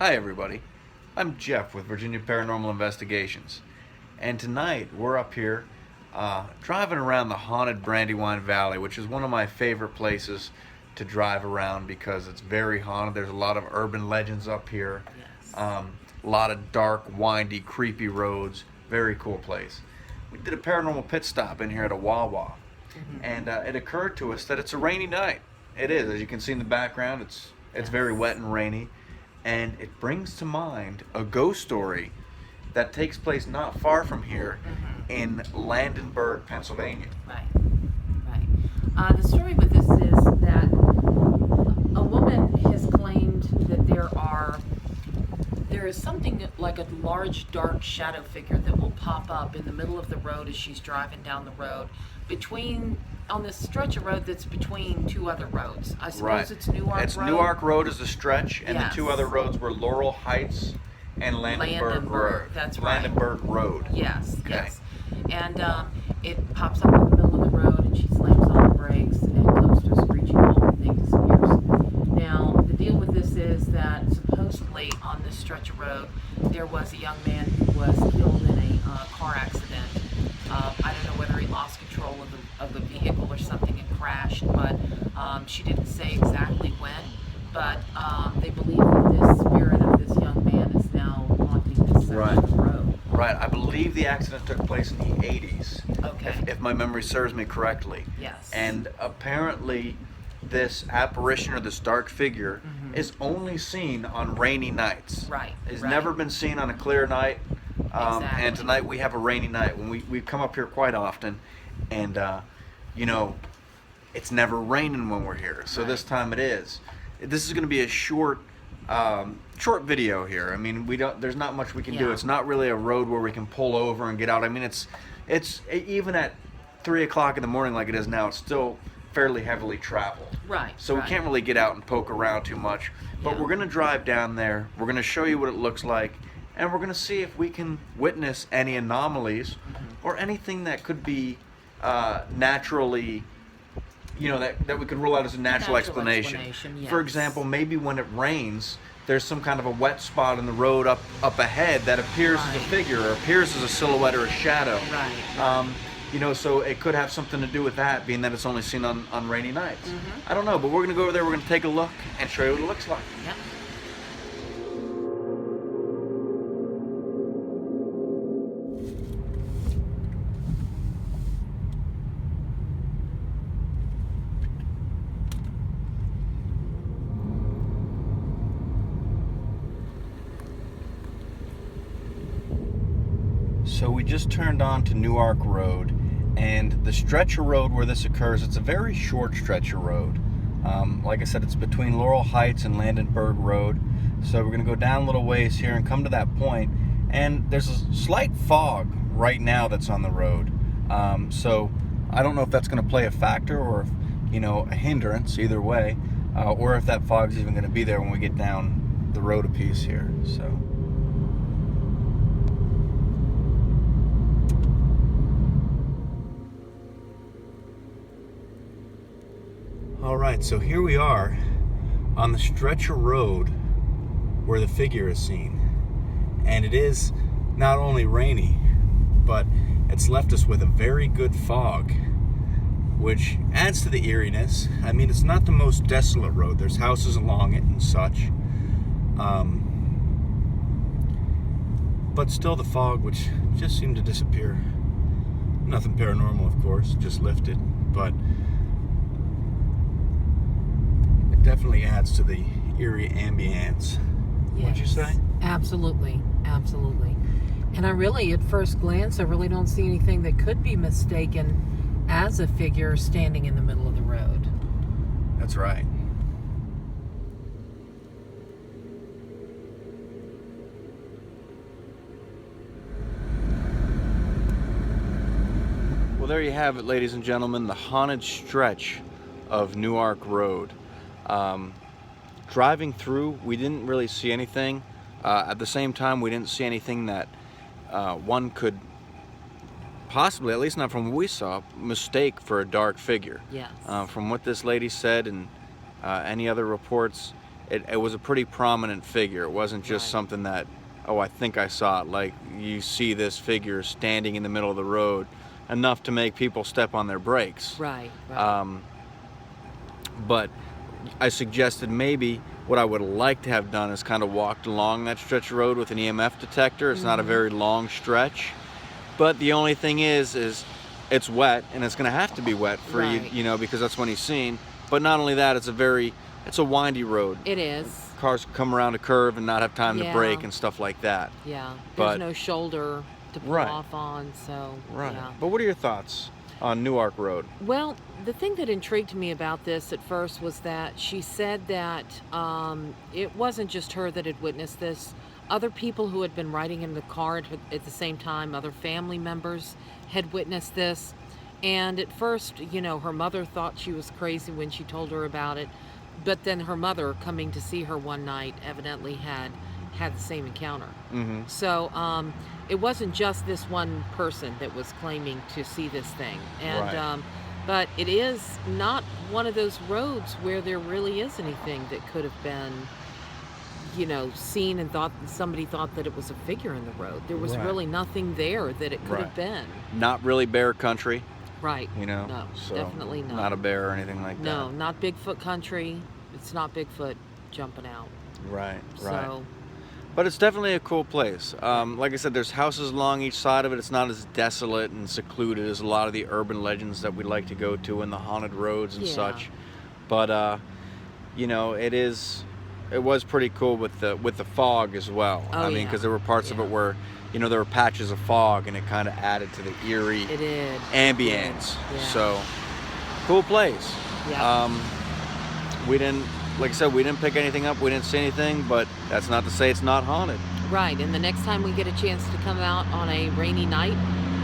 Hi everybody, I'm Jeff with Virginia Paranormal Investigations, and tonight we're up here driving around the haunted Brandywine Valley, which is one of my favorite places to drive around because it's very haunted. There's a lot of urban legends up here, Yes. a lot of dark, windy, creepy roads. Very cool place. We did a paranormal pit stop in here at a Wawa, and it occurred to us that it's a rainy night. It is, as you can see in the background. It's very wet and rainy. And it brings to mind a ghost story that takes place not far from here in Landenberg, Pennsylvania. Right. Right. The story with this is that a woman has claimed that there is something like a large dark shadow figure that will pop up in the middle of the road as she's driving down the road on this stretch of road that's between two other roads. I suppose Right. it's Newark Road. It's Newark Road is the stretch, and Yes. the two other roads were Laurel Heights and Landenberg Road. That's right. Landenberg Road. Yes, Okay. yes. And it pops up in the middle of the road, and she slams on the brakes and comes to a screeching halt, and the thing disappears. Now, the deal with this is that supposedly on this stretch of road, there was a young man who was killed in a car accident. I don't know whether he lost control of the vehicle or something and crashed, but she didn't say exactly when. But they believe that this spirit of this young man is now haunting this section of road. Right. I believe the accident took place in the 80s. Okay. If my memory serves me correctly. Yes. And apparently this apparition or this dark figure is only seen on rainy nights. Right. It's right. never been seen on a clear night. Exactly. And tonight we have a rainy night. When we come up here quite often, and it's never raining when we're here. So Right. this time it is. This is going to be a short video here. I mean, there's not much we can do. Yeah. It's not really a road where we can pull over and get out. I mean, it's even at 3 o'clock in the morning like it is now, it's still fairly heavily traveled. Right. So we can't really get out and poke around too much. But Yeah. we're going to drive down there. We're going to show you what it looks like. And we're going to see if we can witness any anomalies or anything that could be naturally, that we could rule out as a natural explanation. Yes. For example, maybe when it rains, there's some kind of a wet spot in the road up ahead that appears as a Right. figure or appears as a silhouette or a shadow. Right. So it could have something to do with that, being that it's only seen on rainy nights. I don't know, but we're going to go over there, we're going to take a look and show you what it looks like. Yep. So we just turned on to Newark Road, and the stretch of road where this occurs, it's a very short stretch of road. Like I said, it's between Laurel Heights and Landenberg Road. So we're going to go down a little ways here and come to that point, and there's a slight fog right now that's on the road. So I don't know if that's going to play a factor or if, a hindrance, either way, or if that fog's even going to be there when we get down the road a piece here. So. Alright, so here we are on the stretch of road where the figure is seen. And it is not only rainy, but it's left us with a very good fog, which adds to the eeriness. I mean, it's not the most desolate road. There's houses along it and such. But still the fog, which just seemed to disappear. Nothing paranormal, of course, just lifted. But definitely adds to the eerie ambience. Yes. What'd you say? Absolutely. And at first glance, I really don't see anything that could be mistaken as a figure standing in the middle of the road. That's right. Well, there you have it, ladies and gentlemen, the haunted stretch of Newark Road. Driving through, we didn't really see anything. At the same time, we didn't see anything that one could possibly, at least not from what we saw, mistake for a dark figure. Yes. From what this lady said and any other reports, it was a pretty prominent figure. It wasn't just Right. something that, oh, I think I saw it. Like, you see this figure standing in the middle of the road, enough to make people step on their brakes. Right. But I suggested maybe what I would like to have done is kind of walked along that stretch of road with an EMF detector. It's not a very long stretch, but the only thing is it's wet, and it's going to have to be wet for you, Right. you know, because that's when he's seen. But not only that, it's a windy road. It is. Cars come around a curve and not have time to Yeah. brake and stuff like that. Yeah. But- There's no shoulder to pull Right. off on, so yeah. But what are your thoughts on Newark Road? Well, the thing that intrigued me about this at first was that she said that it wasn't just her that had witnessed this. Other people who had been riding in the car at the same time, other family members had witnessed this. And at first, you know, her mother thought she was crazy when she told her about it. But then her mother, coming to see her one night, evidently had the same encounter. Mm-hmm. So it wasn't just this one person that was claiming to see this thing. And Right. but it is not one of those roads where there really is anything that could have been, you know, seen and somebody thought that it was a figure in the road. There was Right. really nothing there that it could have been. Not really bear country, Right. you know? No, So, definitely not. Not a bear or anything like No, that. not Bigfoot country. It's not Bigfoot jumping out. Right. So But it's definitely a cool place. Like I said, there's houses along each side of it. It's not as desolate and secluded as a lot of the urban legends that we like to go to and the haunted roads and Yeah. such. But you know, it was pretty cool with the fog as well. Oh, I mean, yeah. because there were parts of Yeah. it where, you know, there were patches of fog, and it kind of added to the eerie it did. ambience. Yeah. So cool place. Yeah. We didn't, like I said, we didn't pick anything up. We didn't see anything, but that's not to say it's not haunted. Right, and the next time we get a chance to come out on a rainy night,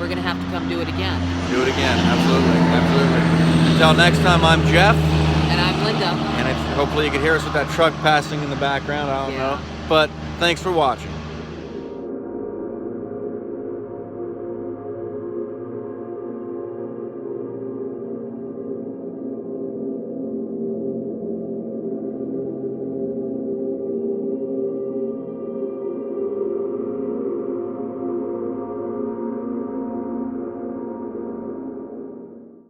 we're gonna have to come do it again. Do it again. Absolutely. Absolutely. Until next time, I'm Jeff, And I'm Linda. and hopefully you can hear us with that truck passing in the background. I don't Yeah. know. But thanks for watching.